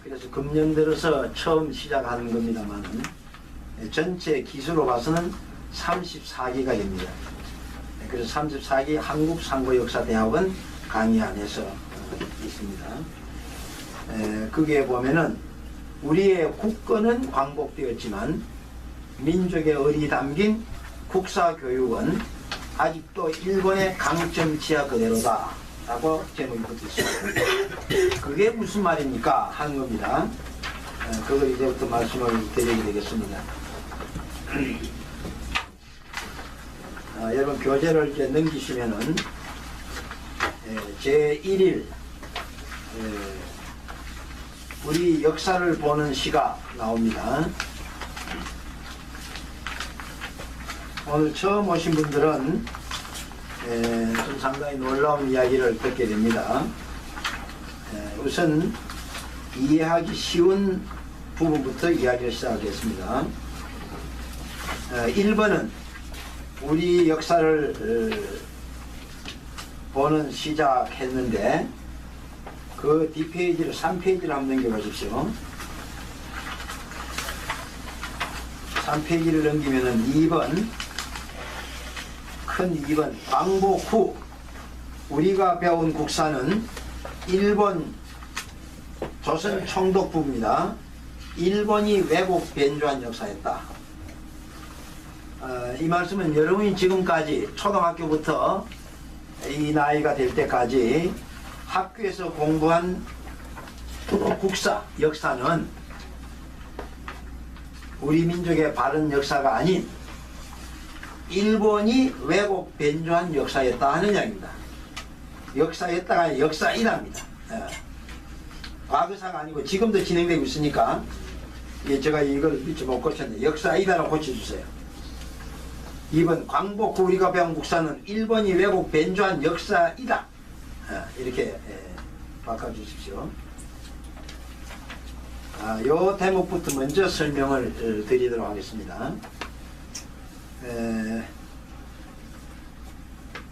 그래서 금년 들어서 처음 시작하는 겁니다만 전체 기수로 봐서는 34기가 됩니다. 그래서 34기 한국상고역사대학원 강의 안에서 있습니다. 거기에 보면은 우리의 국권은 광복되었지만 민족의 의리 담긴 국사교육은 아직도 일본의 강점 지하 그대로다 라고 제목이 붙어 있습니다. 그게 무슨 말입니까? 하는 겁니다. 그걸 이제부터 말씀을 드리게 되겠습니다. 여러분 교재를 이제 넘기시면은 제1일 우리 역사를 보는 시가 나옵니다. 오늘 처음 오신 분들은 좀 상당히 놀라운 이야기를 듣게 됩니다. 우선 이해하기 쉬운 부분부터 이야기를 시작하겠습니다. 1번은 우리 역사를 보는 시작했는데 그 뒷페이지를 3페이지를 한번 넘겨보십시오. 3페이지를 넘기면은 2번 큰 2번 광복 후 우리가 배운 국사는 일본 조선 총독부입니다. 일본이 왜곡 변조한 역사였다. 이 말씀은 여러분이 지금까지 초등학교부터 이 나이가 될 때까지 학교에서 공부한 국사, 역사는 우리 민족의 바른 역사가 아닌 일본이 왜곡 변조한 역사였다 하는 이야기입니다. 역사였다가 아니라 역사이랍니다. 과거사가 아니고 지금도 진행되고 있으니까 제가 이걸 미처 못 고쳤는데 역사이다라고 고쳐주세요. 2번 광복 후 우리가 배운 국사는 일본이 왜곡 변조한 역사이다. 이렇게 바꿔주십시오. 요 대목부터 먼저 설명을 드리도록 하겠습니다.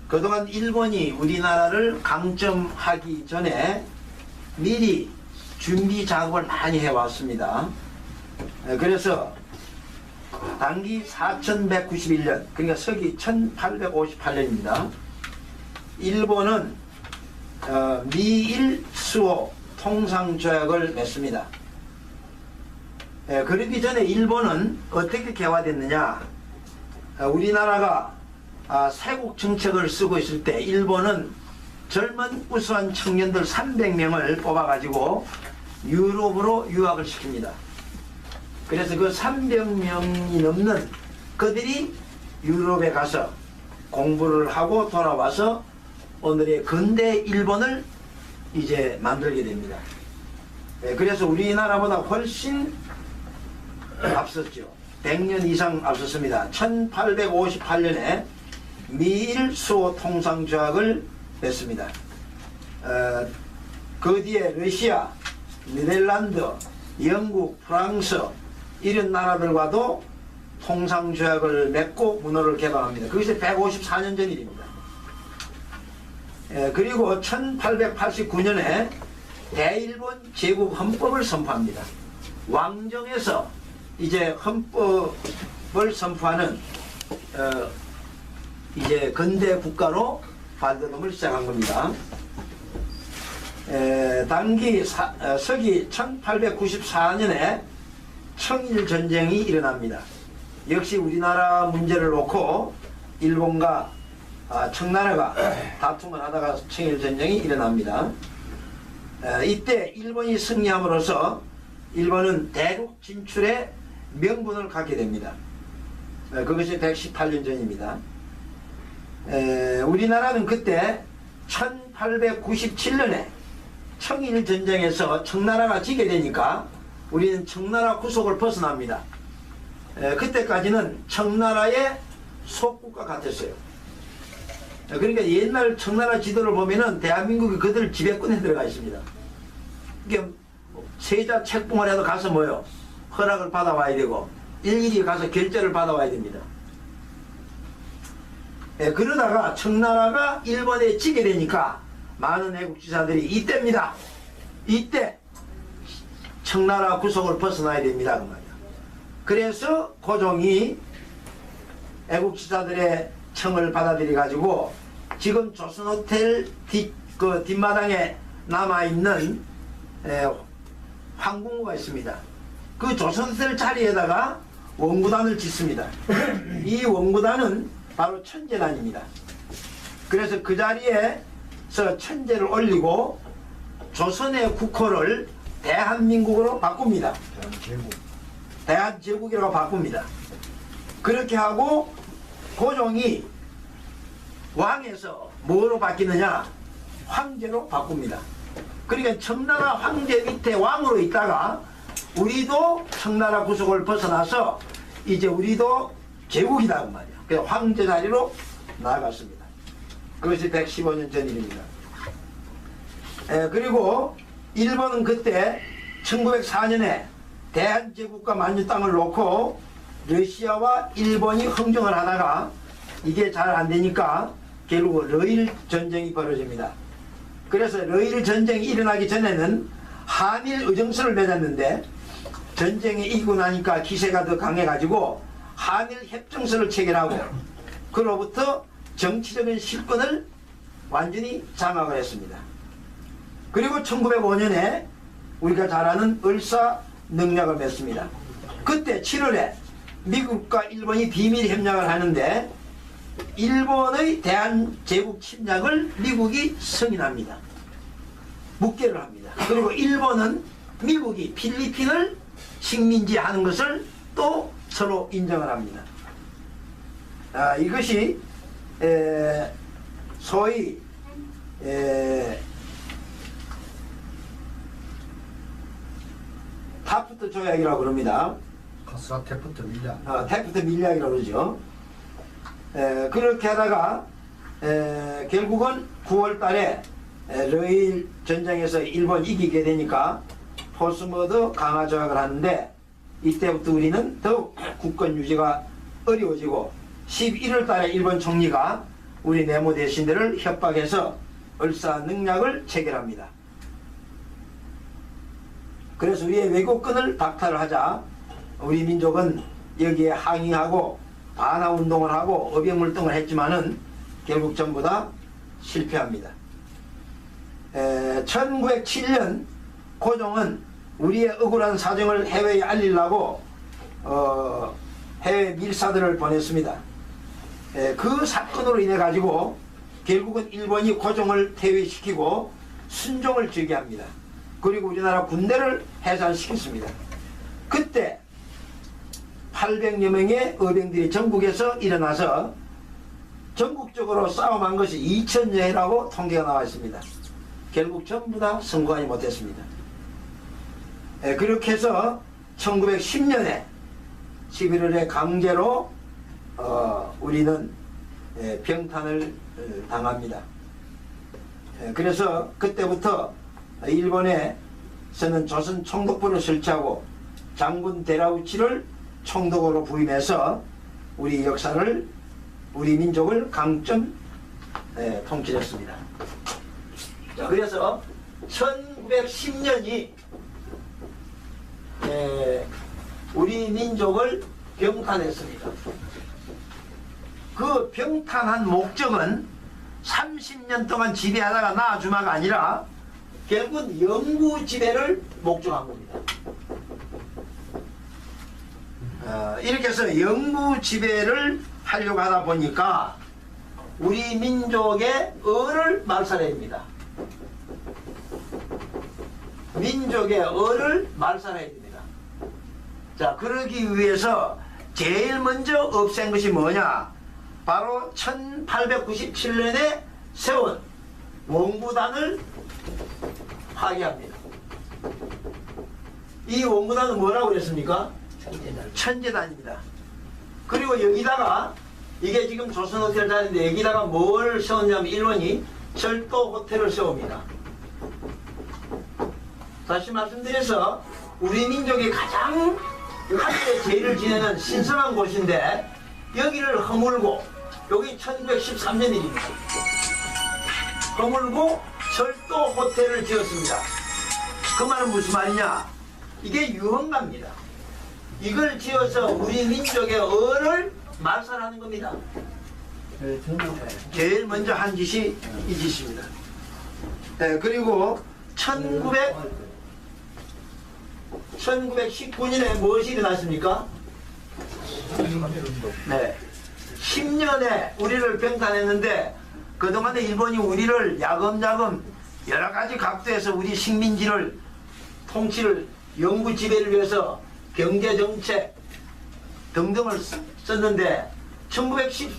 그동안 일본이 우리나라를 강점하기 전에 미리 준비 작업을 많이 해왔습니다. 그래서 단기 4191년 그러니까 서기 1858년입니다. 일본은 미일 수호 통상조약을 맺습니다. 그러기 전에 일본은 어떻게 개화됐느냐, 우리나라가 세국 정책을 쓰고 있을 때 일본은 젊은 우수한 청년들 300명을 뽑아가지고 유럽으로 유학을 시킵니다. 그래서 그 300명이 넘는 그들이 유럽에 가서 공부를 하고 돌아와서 오늘의 근대 일본을 이제 만들게 됩니다. 그래서 우리나라보다 훨씬 앞섰죠. 100년 이상 앞섰습니다. 1858년에 미일 수호 통상조약을 맺습니다. 그 뒤에 러시아, 네덜란드, 영국, 프랑스 이런 나라들과도 통상조약을 맺고 문호를 개방합니다. 그것이 154년 전 일입니다. 그리고 1889년에 대일본 제국 헌법을 선포합니다. 왕정에서 이제 헌법을 선포하는 이제 근대 국가로 발돋움을 시작한 겁니다. 단기 서기 1894년에 청일전쟁이 일어납니다. 역시 우리나라 문제를 놓고 일본과 청나라가 다툼을 하다가 청일전쟁이 일어납니다. 이때 일본이 승리함으로써 일본은 대륙 진출의 명분을 갖게 됩니다. 그것이 118년 전입니다. 우리나라는 그때 1897년에 청일전쟁에서 청나라가 지게 되니까 우리는 청나라 구속을 벗어납니다. 그때까지는 청나라의 속국과 같았어요. 그러니까 옛날 청나라 지도를 보면은 대한민국이 그들 지배권에 들어가 있습니다. 그러니까 세자 책봉을 해도 가서 뭐요? 허락을 받아와야 되고 일일이 가서 결재를 받아와야 됩니다. 그러다가 청나라가 일본에 지게 되니까 많은 애국지사들이 이때입니다. 이때 청나라 구속을 벗어나야 됩니다. 그 말이야. 그래서 고종이 애국지사들의 청을 받아들여 가지고 지금 조선호텔 뒷마당에 남아있는 황궁구가 있습니다. 그 조선호텔 자리에다가 원구단을 짓습니다. 이 원구단은 바로 천제단입니다. 그래서 그 자리에서 천제를 올리고 조선의 국호를 대한민국으로 바꿉니다. 대한제국이라고 바꿉니다. 그렇게 하고 고종이 왕에서 뭐로 바뀌느냐? 황제로 바꿉니다. 그러니까 청나라 황제 밑에 왕으로 있다가 우리도 청나라 구속을 벗어나서 이제 우리도 제국이다 그 말이야. 그래서 황제 자리로 나아갔습니다. 그것이 115년 전 일입니다. 그리고 일본은 그때 1904년에 대한제국과 만주 땅을 놓고 러시아와 일본이 흥정을 하다가 이게 잘 안되니까 결국 러일 전쟁이 벌어집니다. 그래서 러일 전쟁이 일어나기 전에는 한일 의정서를 맺었는데 전쟁에 이기고 나니까 기세가 더 강해가지고 한일 협정서를 체결하고 그로부터 정치적인 실권을 완전히 장악을 했습니다. 그리고 1905년에 우리가 잘 아는 을사능력을 맺습니다. 그때 7월에 미국과 일본이 비밀 협약을 하는데 일본의 대한제국 침략을 미국이 승인합니다. 묵계를 합니다. 그리고 일본은 미국이 필리핀을 식민지하는 것을 또 서로 인정을 합니다. 이것이 소위 타프트 조약이라고 그럽니다. 가스라 테프트 밀약. 테프트 밀약이라고 그러죠. 그렇게 하다가 결국은 9월 달에 러일 전쟁에서 일본 이기게 되니까 포스머드 강화 조약을 하는데 이때부터 우리는 더욱 국권 유지가 어려워지고 11월 달에 일본 총리가 우리 내무 대신들을 협박해서 을사능력을 체결합니다. 그래서 우리의 외국권을 박탈을 하자 우리 민족은 여기에 항의하고 반화운동을 하고 어병물동을 했지만은 결국 전부 다 실패합니다. 1907년 고종은 우리의 억울한 사정을 해외에 알리려고 해외 밀사들을 보냈습니다. 그 사건으로 인해 가지고 결국은 일본이 고종을 퇴위시키고 순종을 즉위합니다. 그리고 우리나라 군대를 해산시켰습니다. 그때 800여 명의 의병들이 전국에서 일어나서 전국적으로 싸움한 것이 2000여 회라고 통계가 나와 있습니다. 결국 전부 다 성공하지 못했습니다. 그렇게 해서 1910년에 11월에 강제로 우리는 병탄을 당합니다. 그래서 그때부터 일본에서는 조선 총독부를 설치하고 장군 데라우치를 총독으로 부임해서 우리 역사를 우리 민족을 강점 통치했습니다. 자, 그래서 1910년이 우리 민족을 병탄했습니다. 그 병탄한 목적은 30년 동안 지배하다가 놔주마가 아니라 결국은 영구 지배를 목적한 겁니다. 이렇게 해서 영구 지배를 하려고 하다 보니까 우리 민족의 어를 말살해야 됩니다. 민족의 어를 말살해야 됩니다. 자, 그러기 위해서 제일 먼저 없앤 것이 뭐냐? 바로 1897년에 세운 원구단을 파괴합니다. 이 원구단은 뭐라고 그랬습니까? 천제단입니다. 그리고 여기다가 이게 지금 조선호텔 자리인데 여기다가 뭘 세웠냐면 일본이 철도 호텔을 세웁니다. 다시 말씀드려서 우리 민족이 가장 하늘의 제의를 지내는 신성한 곳인데 여기를 허물고 여기 1913년 일입니다. 허물고 철도 호텔을 지었습니다. 그 말은 무슨 말이냐? 이게 유흥가입니다. 이걸 지어서 우리 민족의 어를 말살하는 겁니다. 제일 먼저 한 짓이 이 짓입니다. 그리고 1919년에 무엇이 일어났습니까? 네. 10년에 우리를 병탄했는데 그동안에 일본이 우리를 야금야금 여러가지 각도에서 우리 식민지를 통치를 영구 지배를 위해서 경제정책 등등을 썼는데 1913월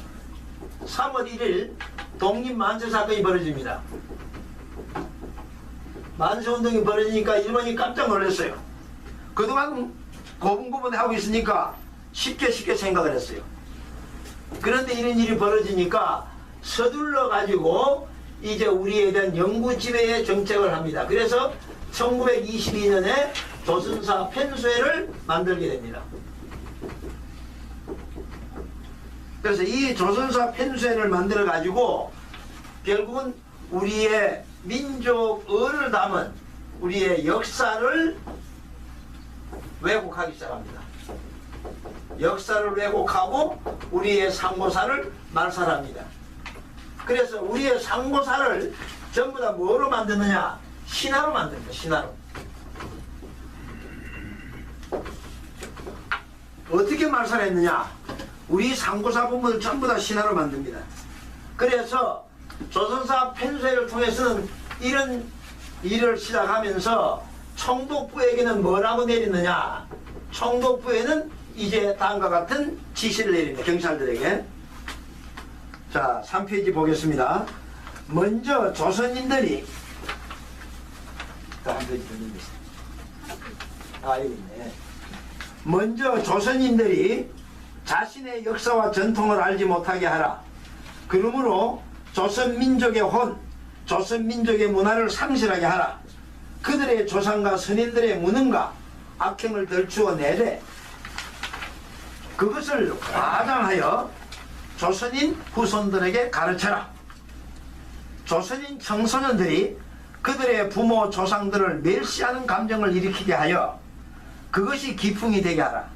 1일 독립만세 사건이 벌어집니다. 만세운동이 벌어지니까 일본이 깜짝 놀랐어요. 그동안 고분고분하고 있으니까 쉽게 생각을 했어요. 그런데 이런 일이 벌어지니까 서둘러 가지고 이제 우리에 대한 영구 지배의 정책을 합니다. 그래서 1922년에 조선사 편수회를 만들게 됩니다. 그래서 이 조선사 편수회를 만들어 가지고 결국은 우리의 민족어를 담은 우리의 역사를 왜곡하기 시작합니다. 역사를 왜곡하고 우리의 상고사를 말살합니다. 그래서 우리의 상고사를 전부 다 뭐로 만드느냐? 신화로 만듭니다. 신화로. 어떻게 말살했느냐? 우리 상고사 부분을 전부 다 신화로 만듭니다. 그래서 조선사 편수회를 통해서는 이런 일을 시작하면서 총독부에게는 뭐라고 내리느냐? 총독부에는 이제 다음과 같은 지시를 내립니다. 경찰들에게. 자, 3페이지 보겠습니다. 먼저 조선인들이 여기 있네. 먼저 조선인들이 자신의 역사와 전통을 알지 못하게 하라. 그러므로 조선민족의 혼, 조선민족의 문화를 상실하게 하라. 그들의 조상과 선인들의 무능과 악행을 덜추어 내래. 그것을 과장하여 조선인 후손들에게 가르쳐라. 조선인 청소년들이 그들의 부모 조상들을 멸시하는 감정을 일으키게 하여 그것이 기풍이 되게 하라.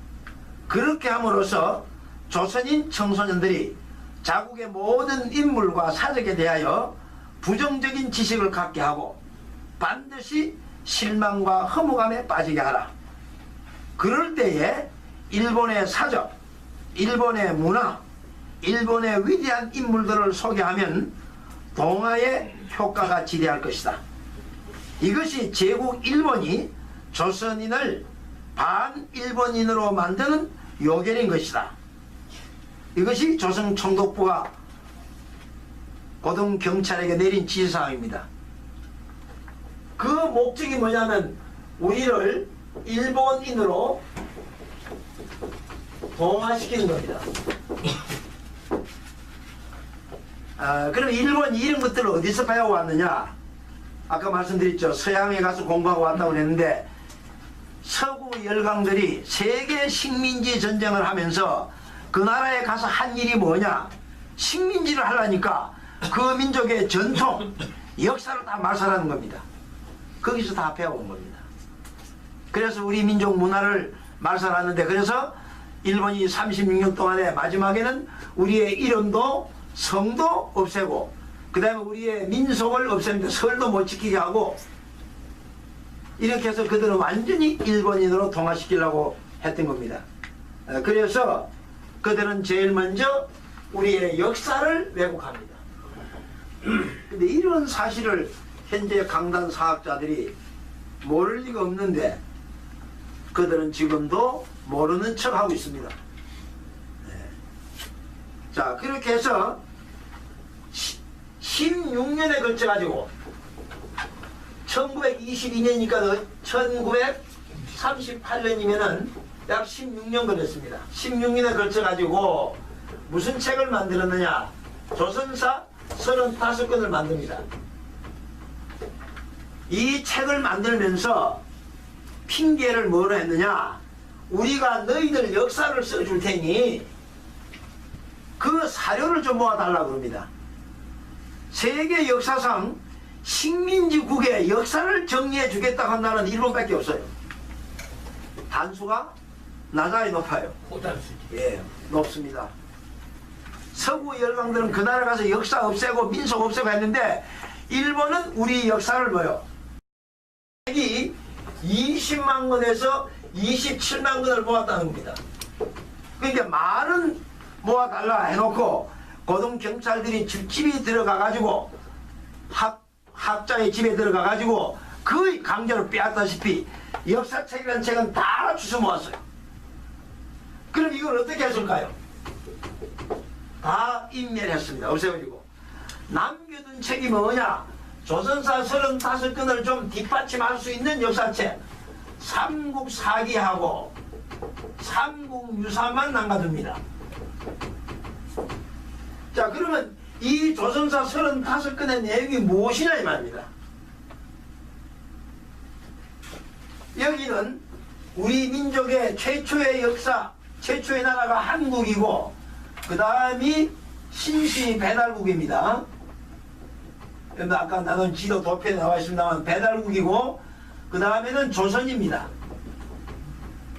그렇게 함으로써 조선인 청소년들이 자국의 모든 인물과 사적에 대하여 부정적인 지식을 갖게 하고 반드시 실망과 허무감에 빠지게 하라. 그럴 때에 일본의 사적, 일본의 문화, 일본의 위대한 인물들을 소개하면 동아의 효과가 지대할 것이다. 이것이 제국 일본이 조선인을 반일본인으로 만드는 요결인 것이다. 이것이 조선 총독부가 고등경찰에게 내린 지시사항입니다. 그 목적이 뭐냐면 우리를 일본인으로 동화시키는 겁니다. 그럼 일본 이런 것들을 어디서 배워왔느냐? 아까 말씀드렸죠. 서양에 가서 공부하고 왔다고 그랬는데 서구 열강들이 세계 식민지 전쟁을 하면서 그 나라에 가서 한 일이 뭐냐? 식민지를 하려니까 그 민족의 전통, 역사를 다 말살하는 겁니다. 거기서 다 배워온 겁니다. 그래서 우리 민족 문화를 말살하는데, 그래서 일본이 36년 동안에 마지막에는 우리의 이름도 성도 없애고 그 다음에 우리의 민속을 없애는데 설도 못 지키게 하고 이렇게 해서 그들은 완전히 일본인으로 동화시키려고 했던 겁니다. 그래서 그들은 제일 먼저 우리의 역사를 왜곡합니다. 근데 이런 사실을 현재 강단 사학자들이 모를 리가 없는데 그들은 지금도 모르는 척 하고 있습니다. 자, 그렇게 해서 16년에 걸쳐 가지고 1922년이니까 1938년이면은 약 16년 걸렸습니다. 16년에 걸쳐 가지고 무슨 책을 만들었느냐? 조선사 35권을 만듭니다. 이 책을 만들면서 핑계를 뭐로 했느냐? 우리가 너희들 역사를 써줄 테니 그 사료를 좀 모아달라고 그럽니다. 세계 역사상 식민지국의 역사를 정리해 주겠다고 한 나라는 일본밖에 없어요. 단수가 낮아요, 높아요? 호단수지. 예, 높습니다. 서구 열강들은 그 나라 가서 역사 없애고 민속 없애고 했는데 일본은 우리 역사를 뭐요? 이 20만 권에서 27만 권을 모았다는 겁니다. 그러니까 말은 모아달라 해놓고 고등 경찰들이 집집이 들어가가지고 학자의 집에 들어가가지고 거의 강제로 빼앗다시피 역사책이라는 책은 다 주워 모았어요. 그럼 이걸 어떻게 했을까요? 다 인멸했습니다. 없애버리고. 남겨둔 책이 뭐냐? 조선사 35권을 좀 뒷받침할 수 있는 역사책 삼국사기하고 삼국유사만 남겨둡니다. 자, 그러면 이 조선사 35권의 내용이 무엇이냐 이 말입니다. 여기는 우리 민족의 최초의 역사, 최초의 나라가 한국이고 그 다음이 신시 배달국입니다. 여러분 아까 나눈 지도 도표에 나와 있습니다만 배달국이고 그 다음에는 조선입니다.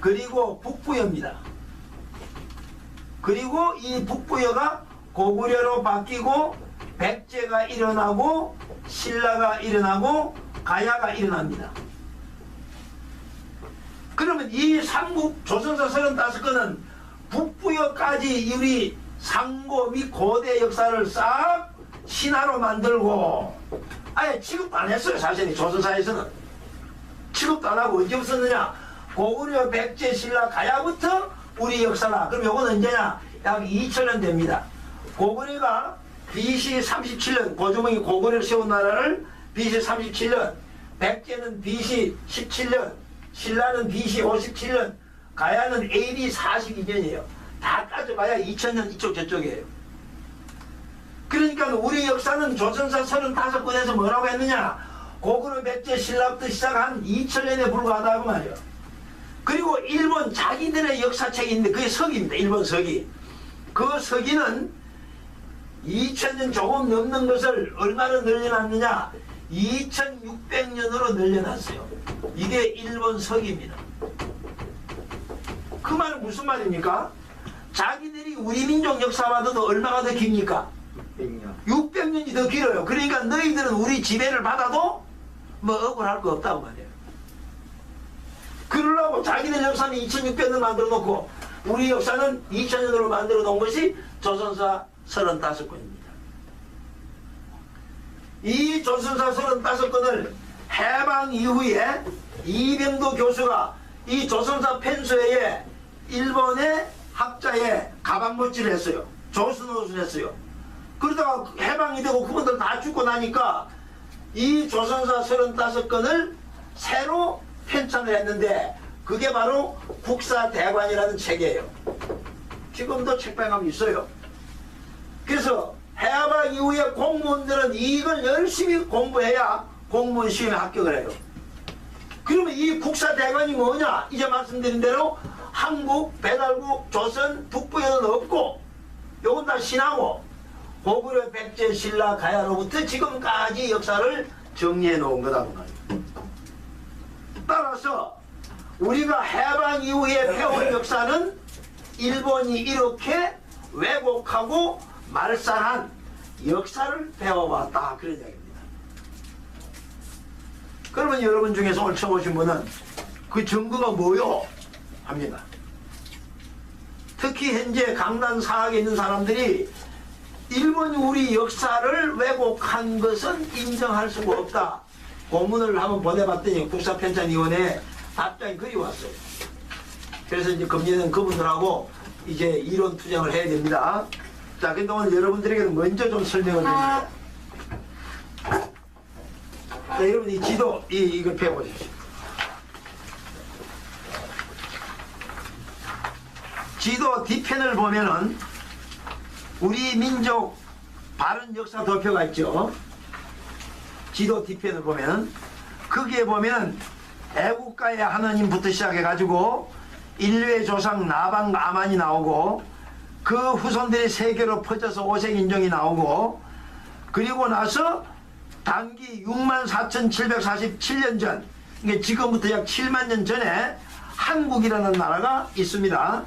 그리고 북부여입니다. 그리고 이 북부여가 고구려로 바뀌고 백제가 일어나고 신라가 일어나고 가야가 일어납니다. 그러면 이 삼국 조선사 35권은 북부여까지 우리 상고 및 고대 역사를 싹 신화로 만들고 아예 취급도 안 했어요. 사실 조선사에서는 취급도 안 하고 언제 없었느냐? 고구려, 백제, 신라, 가야부터 우리 역사라. 그럼 요건 언제냐? 약 2000년 됩니다. 고구려가 BC 37년 고조몽이 고구려를 세운 나라를 BC 37년, 백제는 BC 17년, 신라는 BC 57년, 가야는 AD 42년이에요. 다 따져봐야 2000년 이쪽 저쪽이에요. 그러니까 우리 역사는 조선사 35권에서 뭐라고 했느냐? 고구려, 백제, 신라부터 시작한 2000년에 불과하다고 말이에요. 그리고 일본 자기들의 역사책이 있는데 그게 서기입니다. 일본 서기. 그 서기는 2000년 조금 넘는 것을 얼마나 늘려놨느냐? 2600년으로 늘려놨어요. 이게 일본 서기입니다. 그 말은 무슨 말입니까? 자기들이 우리 민족 역사와도 얼마가 더 깁니까? 600년이 더 길어요. 그러니까 너희들은 우리 지배를 받아도 뭐 억울할 거 없다고 말이에요. 그러려고 자기들 역사는 2600년 만들어 놓고 우리 역사는 2000년으로 만들어 놓은 것이 조선사 35권입니다. 이 조선사 35권을 해방 이후에 이병도 교수가 이 조선사 펜서에 일본의 학자의 가방못질을 했어요. 조선옷을 했어요. 그러다가 해방이 되고 그분들 다 죽고 나니까 이 조선사 35권을 새로 편찬을 했는데 그게 바로 국사대관이라는 책이에요. 지금도 책방에 가면 있어요. 그래서 해방 이후에 공무원들은 이걸 열심히 공부해야 공무원 시험에 합격을 해요. 그러면 이 국사대관이 뭐냐? 이제 말씀드린 대로 한국, 배달국, 조선, 북부에는 없고 요건 다 신하고 고구려, 백제, 신라, 가야로부터 지금까지 역사를 정리해 놓은 거다고 말이에요. 따라서 우리가 해방 이후에 배운 역사는 일본이 이렇게 왜곡하고 말살한 역사를 배워왔다 그런 이야기입니다. 그러면 여러분 중에서 오늘 처음 오신 분은 그 증거가 뭐요? 합니다. 특히 현재 강남 사학에 있는 사람들이 일본이 우리 역사를 왜곡한 것은 인정할 수가 없다. 고문을 한번 보내봤더니 국사편찬위원회에 답장이 그리 왔어요. 그래서 이제 금년에는 그분들하고 이제 이론 투쟁을 해야 됩니다. 자, 근데 오늘 여러분들에게는 먼저 좀 설명을 드립니다. 자, 여러분 이 지도 이거 펴보십시오. 지도 뒤편을 보면은 우리 민족 바른 역사 도표가 있죠. 지도 뒤편을 보면 거기에 보면 애국가의 하나님부터 시작해가지고 인류의 조상 나방 아만이 나오고 그 후손들이 세계로 퍼져서 오색인종이 나오고 그리고 나서 단기 64,747년 전, 이게 지금부터 약 7만 년 전에 한국이라는 나라가 있습니다.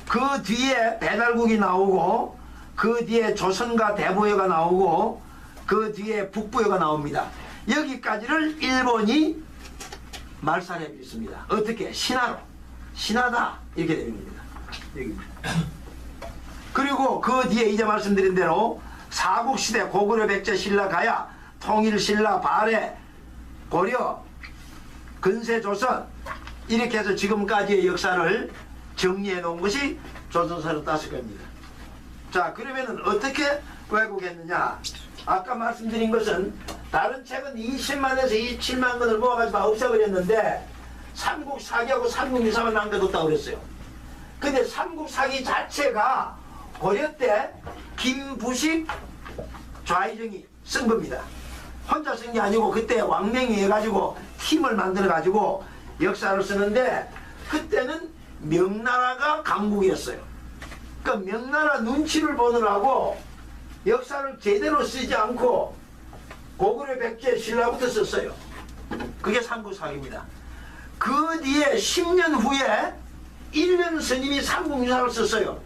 그 뒤에 배달국이 나오고 그 뒤에 조선과 대부여가 나오고 그 뒤에 북부여가 나옵니다. 여기까지를 일본이 말살해 버렸습니다. 어떻게? 신하로. 신하다 이렇게 됩니다. 여기입니다. 그리고 그 뒤에 이제 말씀드린 대로 사국시대 고구려 백제 신라 가야 통일 신라 발해 고려 근세 조선 이렇게 해서 지금까지의 역사를 정리해 놓은 것이 조선사로 따을 겁니다. 자, 그러면은 어떻게 왜곡했느냐? 아까 말씀드린 것은 다른 책은 20만에서 27만 권을 모아가지고 다 없애버렸는데 삼국사기하고 삼국유사만 남겨뒀다고 그랬어요. 근데 삼국사기 자체가 고려 때 김부식 좌의정이 쓴 겁니다. 혼자 쓴 게 아니고 그때 왕명이 해가지고 팀을 만들어가지고 역사를 쓰는데 그때는 명나라가 강국이었어요. 그러니까 명나라 눈치를 보느라고 역사를 제대로 쓰지 않고 고구려 백제 신라부터 썼어요. 그게 삼국사기입니다. 그 뒤에 10년 후에 1년 스님이 삼국유사를 썼어요.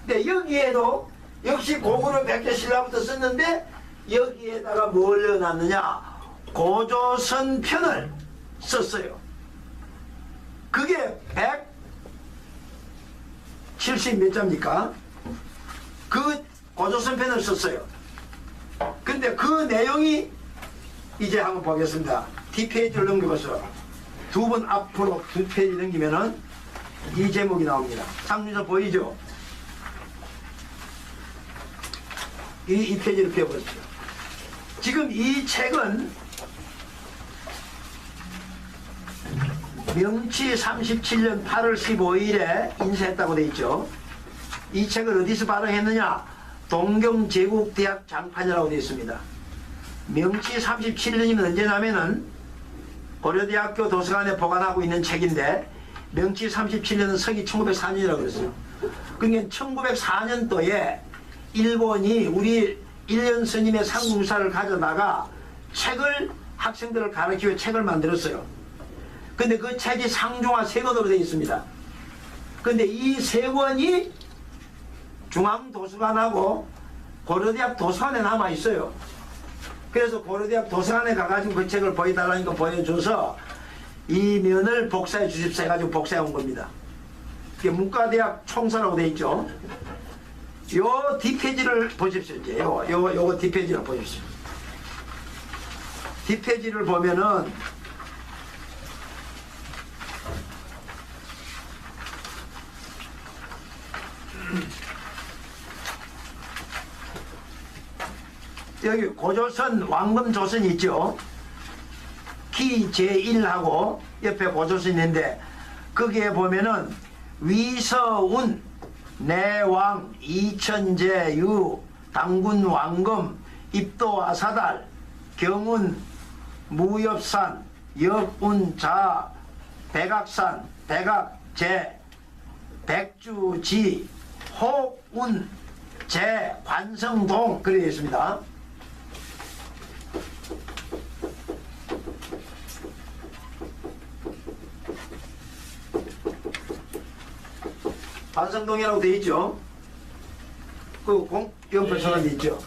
근데 여기에도 역시 고구려 백제 신라부터 썼는데 여기에다가 뭘 넣어놨느냐? 고조선 편을 썼어요. 그게 170 몇 자입니까? 그 고조선 편을 썼어요. 근데 그 내용이 이제 한번 보겠습니다. D페이지를 넘겨보세요. 두 번 앞으로 2페이지 넘기면은 이 제목이 나옵니다. 상준서 보이죠? 이 페이지를 펴보십시오. 지금 이 책은 명치 37년 8월 15일에 인쇄했다고 되어 있죠. 이 책을 어디서 발행했느냐? 동경제국대학 장판이라고 되어 있습니다. 명치 37년이면 언제냐면은 고려대학교 도서관에 보관하고 있는 책인데 명치 37년은 서기 1904년이라고 그랬어요. 그러니까 1904년도에 일본이 우리 일년 스님의 삼국유사를 가져다가 책을 학생들을 가르치기 위해 책을 만들었어요. 근데 그 책이 상중하 3권으로 되어 있습니다. 근데 이 3권이 중앙도서관하고 고려대학 도서관에 남아 있어요. 그래서 고려대학 도서관에 가가지고 그 책을 보여달라니까 보여줘서 이 면을 복사해 주십사 해가지고 복사해 온 겁니다. 이게 문과대학 총사라고 되어 있죠. 요 뒷페이지를 보십시오. 이제 요거 뒷페이지를 보십시오. 뒷페이지를 보면은 여기 고조선 왕금 조선이 있죠. 기 제1하고 옆에 고조선이 있는데 거기에 보면은 위서운 내왕 이천제 유 당군 왕금 입도아사달 경운 무엽산 역운자 백악산 백악제 백주지 혹운제 관성동 그래 있습니다. 관성동이라고 되어 있죠. 그 연필선언 있죠.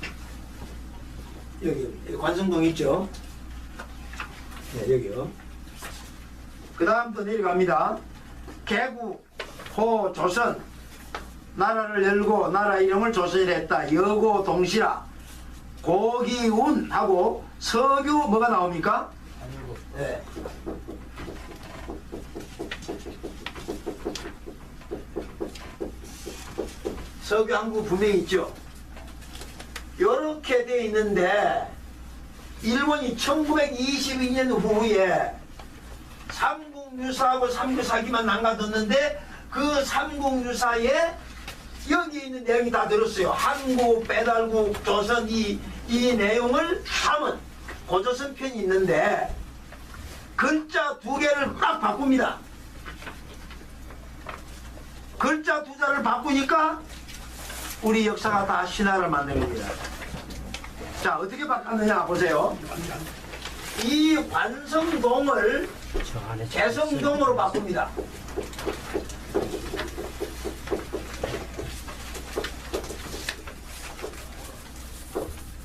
여기 관성동 있죠. 네, 여기요. 그 다음 또 내려갑니다. 개국 호 조선 나라를 열고 나라 이름을 조선이라 했다. 여고 동시라 고기운하고 서규 뭐가 나옵니까? 네. 서규 한국 분명히 있죠. 이렇게 돼 있는데 일본이 1922년 후에 삼국유사하고 삼국사기만 남겨뒀는데 그 삼국유사에 여기 있는 내용이 다 들었어요. 한국, 배달국, 조선 이 내용을 담은 고조선 편이 있는데 글자 2개를 딱 바꿉니다. 글자 2자를 바꾸니까 우리 역사가 다 신화를 만든 겁니다. 자, 어떻게 바꿨느냐 보세요. 이 관성동을 개성동으로 바꿉니다.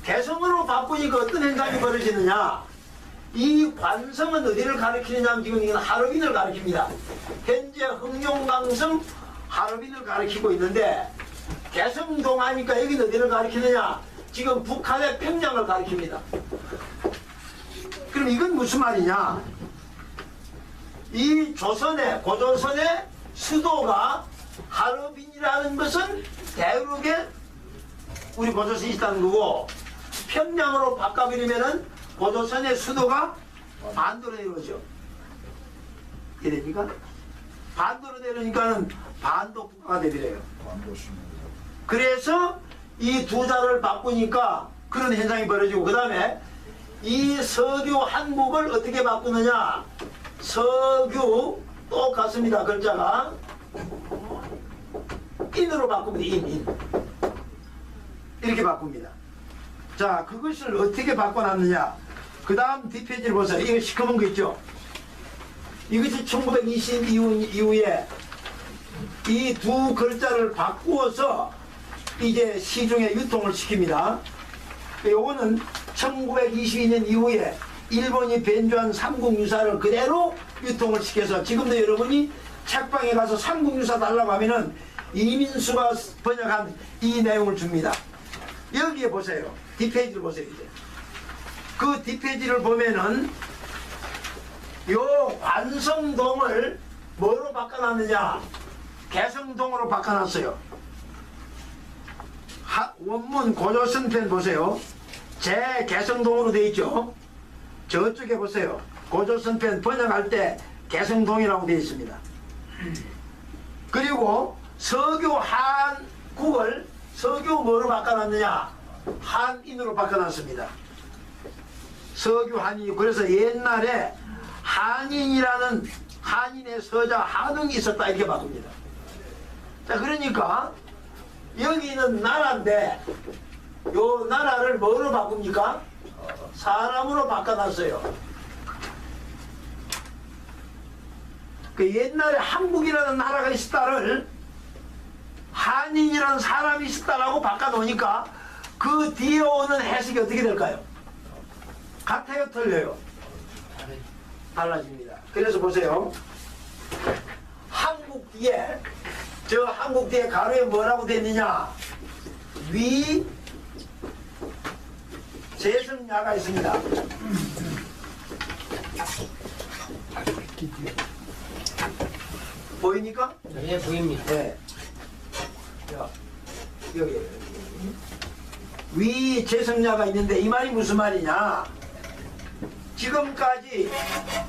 개성으로 바꾸니까 어떤 현상이 벌어지느냐? 이 관성은 어디를 가리키느냐 하면 지금 이건 하얼빈을 가리킵니다. 현재 흥룡강성 하얼빈을 가리키고 있는데 개성동 하니까 여기는 어디를 가리키느냐? 지금 북한의 평양을 가리킵니다. 그럼 이건 무슨 말이냐? 이 조선의 고조선의 수도가 하얼빈이라는 것은 대륙에 우리 고조선이 있다는 거고 평양으로 바꿔버리면은 고조선의 수도가 반도로 내려오죠. 이게 됩니까? 반도로 내려오니까는 반도 국가가 되버려요. 그래서 이 두 자를 바꾸니까 그런 현상이 벌어지고 그 다음에 이 석유 한국을 어떻게 바꾸느냐? 석유 똑같습니다. 글자가 인으로 바꿉니다. 인. 이렇게 바꿉니다. 자, 그것을 어떻게 바꿔놨느냐? 그 다음 뒷페이지를 보세요. 이거 시커먼 거 있죠? 이것이 1920 이후에 이 두 글자를 바꾸어서 이제 시중에 유통을 시킵니다. 요거는 1922년 이후에 일본이 변조한 삼국유사를 그대로 유통을 시켜서 지금도 여러분이 책방에 가서 삼국유사 달라고 하면은 이민수가 번역한 이 내용을 줍니다. 여기에 보세요. 뒷페이지를 보세요. 이제 그 뒷페이지를 보면은 요 관성동을 뭐로 바꿔놨느냐? 개성동으로 바꿔놨어요. 원문 고조선 편 보세요. 제 개성동으로 되어 있죠. 저쪽에 보세요. 고조선 편 번역할 때 개성동이라고 되어 있습니다. 그리고 석유 한국을 석유 뭐로 바꿔놨느냐? 한인으로 바꿔놨습니다. 석유 한인. 그래서 옛날에 한인이라는 한인의 서자 한웅이 있었다 이렇게 바꿉니다. 자, 그러니까 여기는 나라인데 요 나라를 뭐로 바꿉니까? 사람으로 바꿔놨어요. 그 옛날에 한국이라는 나라가 있었다를 한인이라는 사람이 있었다라고 바꿔놓으니까 그 뒤에 오는 해석이 어떻게 될까요? 같아요, 틀려요? 달라집니다. 그래서 보세요. 한국 뒤에 저 한국 뒤에 가로에 뭐라고 되느냐? 위 재성야가 있습니다. 보입니까? 네, 보입니다. 네. 여기 위 재성야가 있는데 이 말이 무슨 말이냐? 지금까지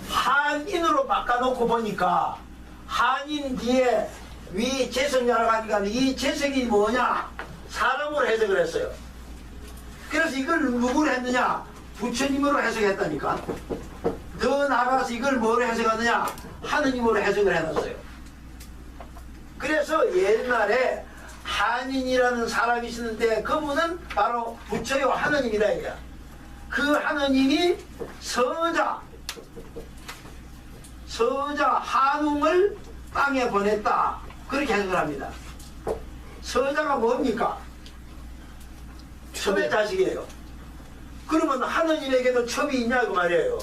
한인으로 바꿔놓고 보니까 한인 뒤에 위 재성야라고 하니까 이 재성이 뭐냐? 사람으로 해석을 했어요. 그래서 이걸 누구로 했느냐? 부처님으로 해석했다니까. 더 나가서 이걸 뭐로 해석하느냐? 하느님으로 해석을 해놨어요. 그래서 옛날에 한인이라는 사람이 있었는데 그분은 바로 부처요 하느님이다 이거야. 그 하느님이 서자 한웅을 땅에 보냈다 그렇게 해석을 합니다. 서자가 뭡니까? 첩의 자식이에요. 그러면 하느님에게도 첩이 있냐 그 말이에요.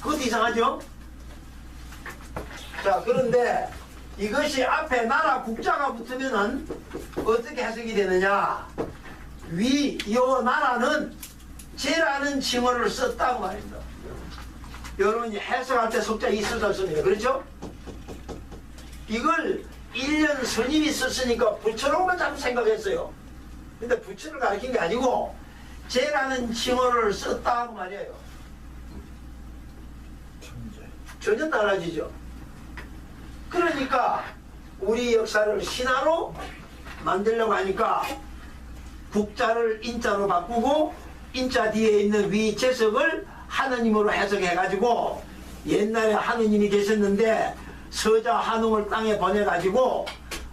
그것도 이상하죠? 자, 그런데 이것이 앞에 나라 국자가 붙으면은 어떻게 해석이 되느냐? 이 나라는 제라는 칭호를 썼다고 말입니다. 여러분이 해석할 때 속자 있어서 씁니다. 그렇죠? 이걸 1년 스님이 썼으니까 부처로만 자꾸 생각했어요. 근데 부처를 가르친 게 아니고 제라는 칭호를 썼다고 말이에요. 전혀 달라지죠. 그러니까 우리 역사를 신화로 만들려고 하니까 국자를 인자로 바꾸고 인자 뒤에 있는 위재석을 하느님으로 해석해가지고 옛날에 하느님이 계셨는데 서자 한웅을 땅에 보내가지고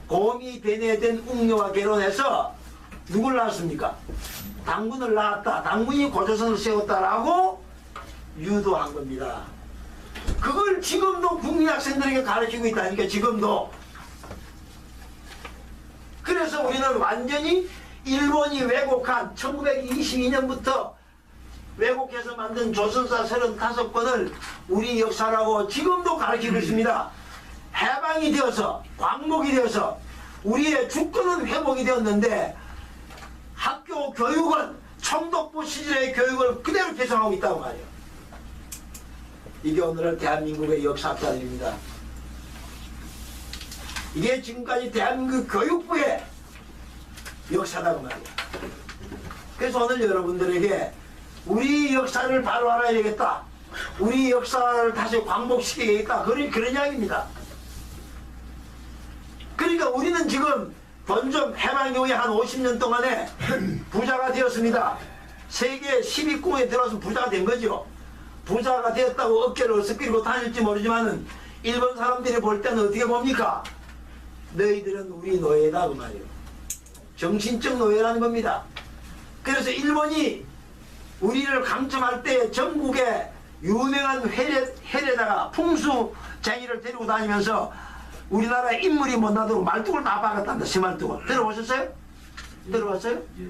곰이 배내된 웅녀와 결혼해서 누굴 낳았습니까? 당군을 낳았다. 당군이 고조선을 세웠다라고 유도한 겁니다. 그걸 지금도 국민 학생들에게 가르치고 있다니까, 지금도. 그래서 우리는 완전히 일본이 왜곡한 1922년부터 왜곡해서 만든 조선사 35권을 우리 역사라고 지금도 가르치고 있습니다. 해방이 되어서, 광복이 되어서 우리의 주권은 회복이 되었는데 학교 교육은 청독부 시절의 교육을 그대로 계승하고 있다고 말이에요. 이게 오늘날 대한민국의 역사학자들입니다. 이게 지금까지 대한민국 교육부의 역사다고 말이에요. 그래서 오늘 여러분들에게 우리 역사를 바로 알아야 되겠다, 우리 역사를 다시 광복시켜야겠다, 그런 이야기입니다. 그러니까 우리는 지금 본점 해방 이후에 한 50년 동안에 부자가 되었습니다. 세계 10위권에 들어와서 부자가 된 거죠. 부자가 되었다고 어깨를 어스끼고 다닐지 모르지만은 일본 사람들이 볼 때는 어떻게 봅니까? 너희들은 우리 노예다 그 말이에요. 정신적 노예라는 겁니다. 그래서 일본이 우리를 강점할 때 전국에 유명한 헬에다가 풍수쟁이를 데리고 다니면서 우리나라 인물이 못 나도록 말뚝을 다 박았단다. 새말뚝을 들어보셨어요? 들어봤어요? 예.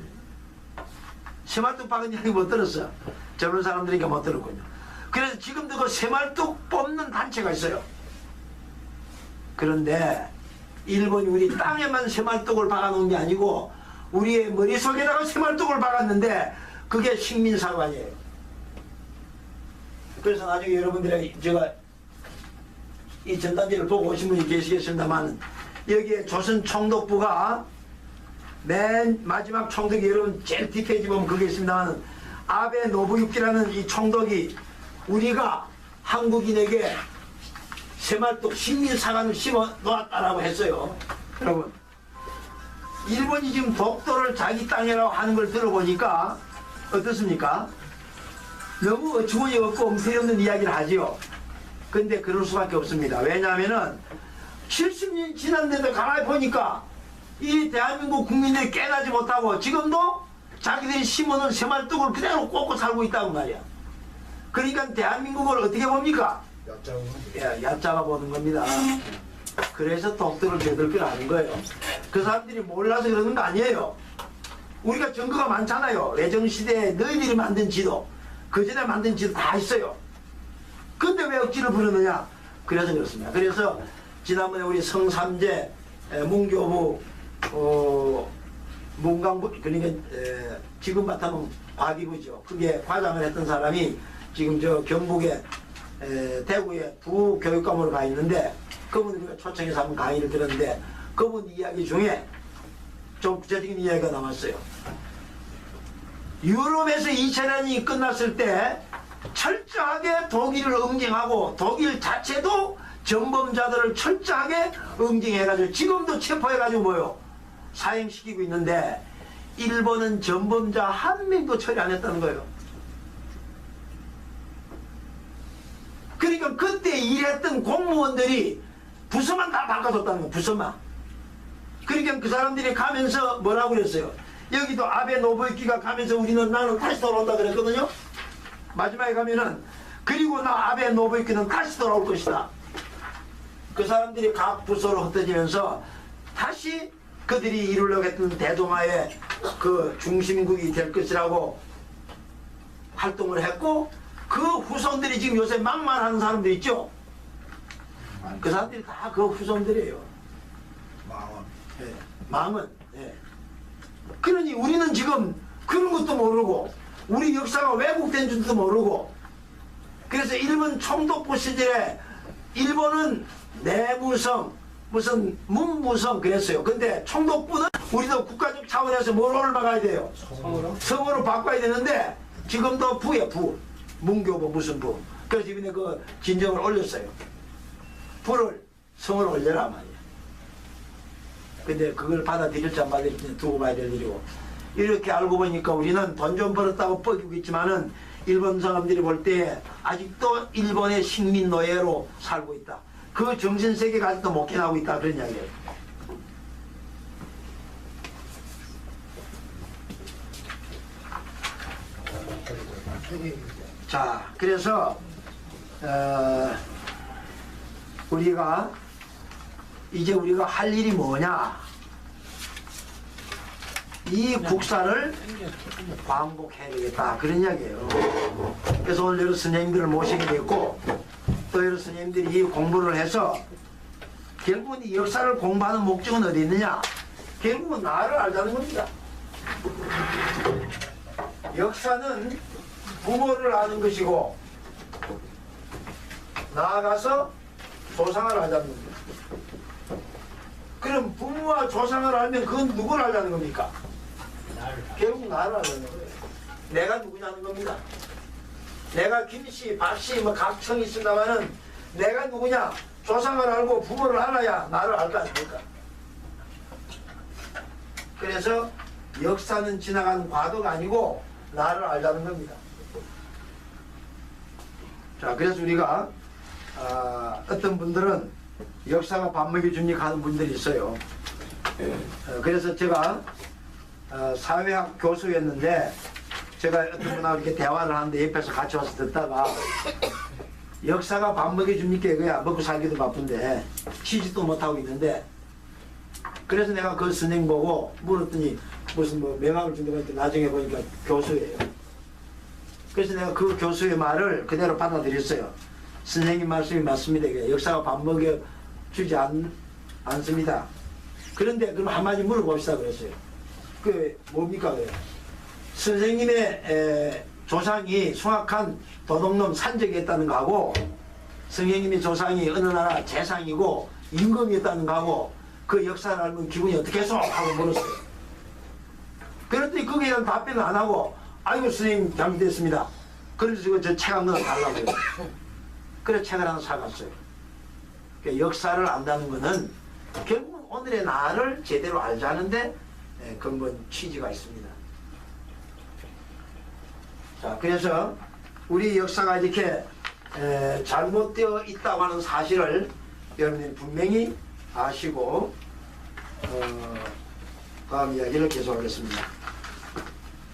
새말뚝 박은 이야기 못 들었어. 젊은 사람들이니까 못 들었군요. 그래서 지금도 그 새말뚝 뽑는 단체가 있어요. 그런데 일본이 우리 땅에만 새말뚝을 박아놓은 게 아니고 우리의 머릿속에다가 새말뚝을 박았는데 그게 식민사관이에요. 그래서 나중에 여러분들이 제가 이 전단지를 보고 오신 분이 계시겠습니다만 여기에 조선 총독부가 맨 마지막 총독이 여러분 제일 뒷페이지 보면 그게 있습니다만 아베 노부유키라는 이 총독이 우리가 한국인에게 새말뚝 식민사관을 심어 놓았다라고 했어요. 여러분 일본이 지금 독도를 자기 땅이라고 하는 걸 들어보니까 어떻습니까? 너무 어처구니 없고 엉터리 없는 이야기를 하지요. 근데 그럴 수밖에 없습니다. 왜냐하면은 70년 지났는데도 가만히 보니까 이 대한민국 국민들이 깨닫지 못하고 지금도 자기들이 심어놓은 새말뚝을 그대로 꽂고 살고 있다고 말이야. 그러니까 대한민국을 어떻게 봅니까? 얕잡아 보는 겁니다. 그래서 독도를 제대로 끌어가는 거예요. 그 사람들이 몰라서 그러는 거 아니에요. 우리가 증거가 많잖아요. 레정시대에 너희들이 만든 지도, 그 전에 만든 지도 다 있어요. 근데 왜 억지를 부르느냐? 그래서 그렇습니다. 그래서 지난번에 우리 성삼재 문교부 문광부, 그러니까 지금 바탕은 과기부죠. 그게 과장을 했던 사람이 지금 저 경북에 대구에 부교육감으로 가 있는데 그분이 우리가 초청해서 한번 강의를 들었는데 그분 이야기 중에 좀 구체적인 이야기가 남았어요. 유럽에서 2차전이 끝났을 때 철저하게 독일을 응징하고 독일 자체도 전범자들을 철저하게 응징해가지고 지금도 체포해가지고 뭐요? 사형시키고 있는데 일본은 전범자 한 명도 처리 안 했다는 거예요. 그러니까 그때 일했던 공무원들이 부서만 다 바꿔줬다는 거예요. 부서만. 그러니까 그 사람들이 가면서 뭐라고 그랬어요? 여기도 아베 노부유키가 가면서 나는 다시 돌아온다 그랬거든요. 마지막에 가면은 그리고 나 아베 노부유키는 다시 돌아올 것이다. 그 사람들이 각 부서로 흩어지면서 다시 그들이 이루려고 했던 대동아의 그 중심국이 될 것이라고 활동을 했고 그 후손들이 지금 요새 막말하는 사람들 있죠? 그 사람들이 다 그 후손들이에요. 예, 망은. 예. 그러니 우리는 지금 그런 것도 모르고 우리 역사가 왜곡된 줄도 모르고 그래서 일본 총독부 시절에 일본은 내무성 무슨 문무성 그랬어요. 근데 총독부는 우리도 국가적 차원에서 뭐를 막아야 돼요? 성으로 바꿔야 되는데 지금도 부에 부 문교부 무슨 부 그래서 이번에 그 진정을 올렸어요. 부를 성으로 올려라 말이야. 근데 그걸 받아들일지 안 받아들일지 두고 봐야 될 일이고 이렇게 알고 보니까 우리는 돈 좀 벌었다고 뻐기고 있지만은 일본 사람들이 볼 때 아직도 일본의 식민 노예로 살고 있다. 그 정신세계가 아직도 못 깨나고 있다. 그런 이야기예요. 자, 그래서 우리가 이제 우리가 할 일이 뭐냐? 이 국사를 반복해야 되겠다, 그런 이야기예요. 그래서 오늘 여러 선생님들을 모시게 됐고, 또 여러 선생님들이 이 공부를 해서 결국은 이 역사를 공부하는 목적은 어디 있느냐? 결국은 나를 알자는 겁니다. 역사는 부모를 아는 것이고, 나아가서 조상을 알자는 겁니다. 그럼 부모와 조상을 알면 그건 누구를 알자는 겁니까? 결국 나를 알자는 거예요. 내가 누구냐는 겁니다. 내가 김씨, 박씨, 뭐 각청이 있습니다마는 내가 누구냐? 조상을 알고 부모를 알아야 나를 알 거 아닙니까? 그래서 역사는 지나간 과거가 아니고 나를 알자는 겁니다. 자, 그래서 우리가 어떤 분들은 역사가 밥 먹여줍니까 하는 분들이 있어요. 그래서 제가 사회학 교수였는데 제가 어떤 분하고 이렇게 대화를 하는데 옆에서 같이 와서 듣다가 역사가 밥 먹여줍니까? 이거야. 먹고 살기도 바쁜데 취직도 못하고 있는데, 그래서 내가 그 선생님 보고 물었더니 무슨 뭐 명함을 준다고 했더니 나중에 보니까 교수예요. 그래서 내가 그 교수의 말을 그대로 받아들였어요. 선생님 말씀이 맞습니다. 이게 역사가 밥 먹여주지 않습니다. 그런데 그럼 한마디 물어봅시다 그랬어요. 그 뭡니까 그래요? 선생님의 조상이 숭악한 도둑놈 산적이 있다는 거하고, 선생님의 조상이 어느 나라 재상이고 임금이었다는 거하고 그 역사를 알면 기분이 어떻게 해서? 하고 물었어요. 그랬더니 거기에 대한 답변을 안 하고, 아이고 선생님 잘못됐습니다. 그래서 저 책 한 권 달라고요. 그래서 책을 하나 사갔어요. 그러니까 역사를 안다는 것은 결국 오늘의 나를 제대로 알자는데 근본 취지가 있습니다. 자, 그래서 우리 역사가 이렇게 잘못되어 있다고 하는 사실을 여러분들이 분명히 아시고 다음 이야기를 계속하겠습니다.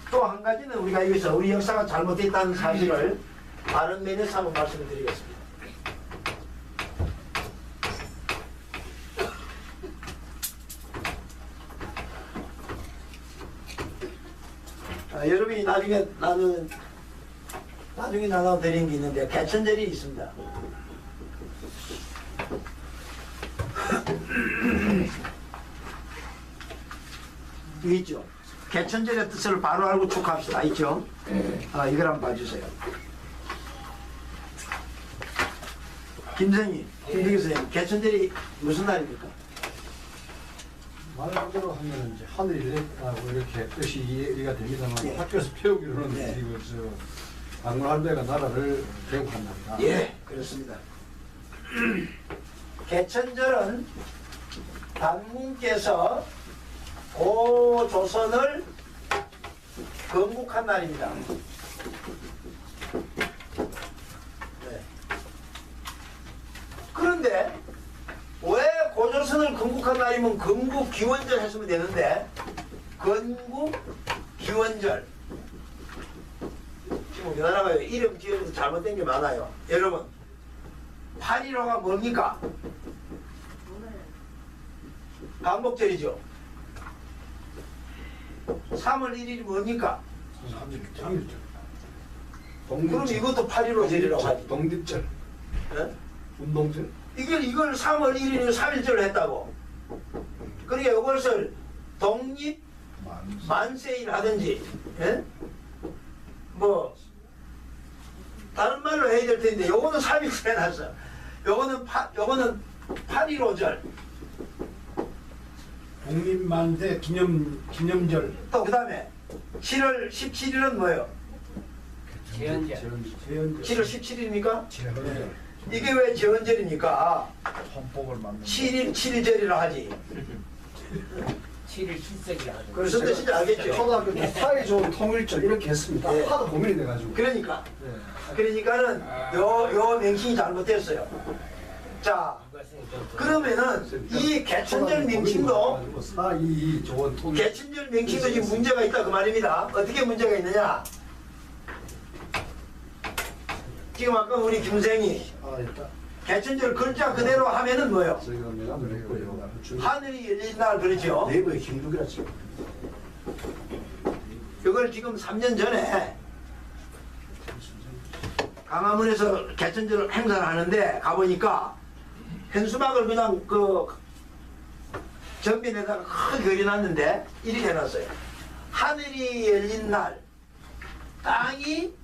또 한 가지는 우리가 여기서 우리 역사가 잘못되어 있다는 사실을 다른 면에서 한번 말씀을 드리겠습니다. 여러분이 나중에 나눠 드린 게 있는데 개천절이 있습니다. 이거 있죠? 개천절의 뜻을 바로 알고 축하합시다. 있죠? 이걸 한번 봐주세요. 김선희, 김대기 선생님, 개천절이 무슨 날입니까? 말 그대로 하면 이제 하늘이 냈다고 이렇게 뜻이 이해가 됩니다만, 예. 학교에서 배우기로는 예. 이거 방문 할배가 나라를 개국한답니다. 예, 그렇습니다. 개천절은 단문께서 고조선을 건국한 날입니다. 네. 그런데 왜 고조선을 건국한 날이면 건국기원절 했으면 되는데 건국기원절, 지금 우리나라가 이름 지어서 잘못된 게 많아요. 여러분, 8.15가 뭡니까? 광복절이죠. 3월 1일이 뭡니까? 그럼 이것도 8.15절이라고 하지. 독립절, 예? 운동절. 이걸 3월 1일을 3.1절로 했다고. 그러니까 이것을 독립 만세일 하든지, 예? 뭐 다른 말로 해야 될 텐데 요거는 3.1절 해놨어. 요거는 8.15절. 독립만세 기념절. 또 그 다음에 7월 17일은 뭐예요? 제헌절. 7월 17일입니까? 제헌절. 이게 왜 제헌절입니까? 헌법을 만든 7일 7일절이라 하지. 7일 7세기 하죠. 그래서 뜻인지 알겠죠? 초등학교 때 사회좋은 통일절 이렇게 했습니다. 네. 하도 고민이 돼가지고. 그러니까 네. 그러니까는 요 명칭이 잘못됐어요. 자, 그러면은 이 개천절 명칭도 사이 좋은 통일. 개천절 명칭도 지금 문제가 있다 그 말입니다. 어떻게 문제가 있느냐? 지금 아까 우리 김생이 있다. 개천절 글자 그대로 하면은 뭐요? 저희가 명함을 했고요. 하늘이 열린 날 그러죠. 네이버에 김두기라죠. 이걸 지금 3년 전에 강화문에서 개천절 행사를 하는데 가보니까 현수막을 그냥 그 전면에다가 크게 그려놨는데 이렇게 해놨어요. 하늘이 열린 날, 땅이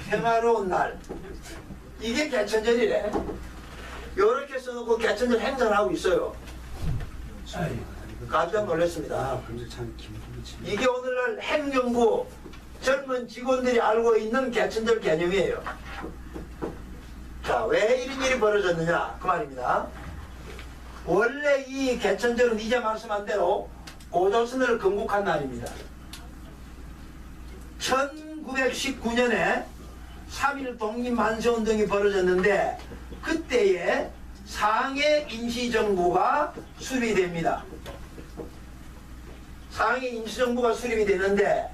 평화로운 날. 이게 개천절이래. 요렇게 써놓고 개천절 행사를 하고 있어요. 깜짝 놀랐습니다. 근데 참 김두기지. 이게 오늘날 행정부 젊은 직원들이 알고 있는 개천절 개념이에요. 자, 왜 이런 일이 벌어졌느냐 그 말입니다. 원래 이 개천절은 이제 말씀한 대로 고조선을 건국한 날입니다. 1919년에 3.1 독립만세운동이 벌어졌는데 그때에 상해 임시정부가 수립됩니다. 상해 임시정부가 수립이 되는데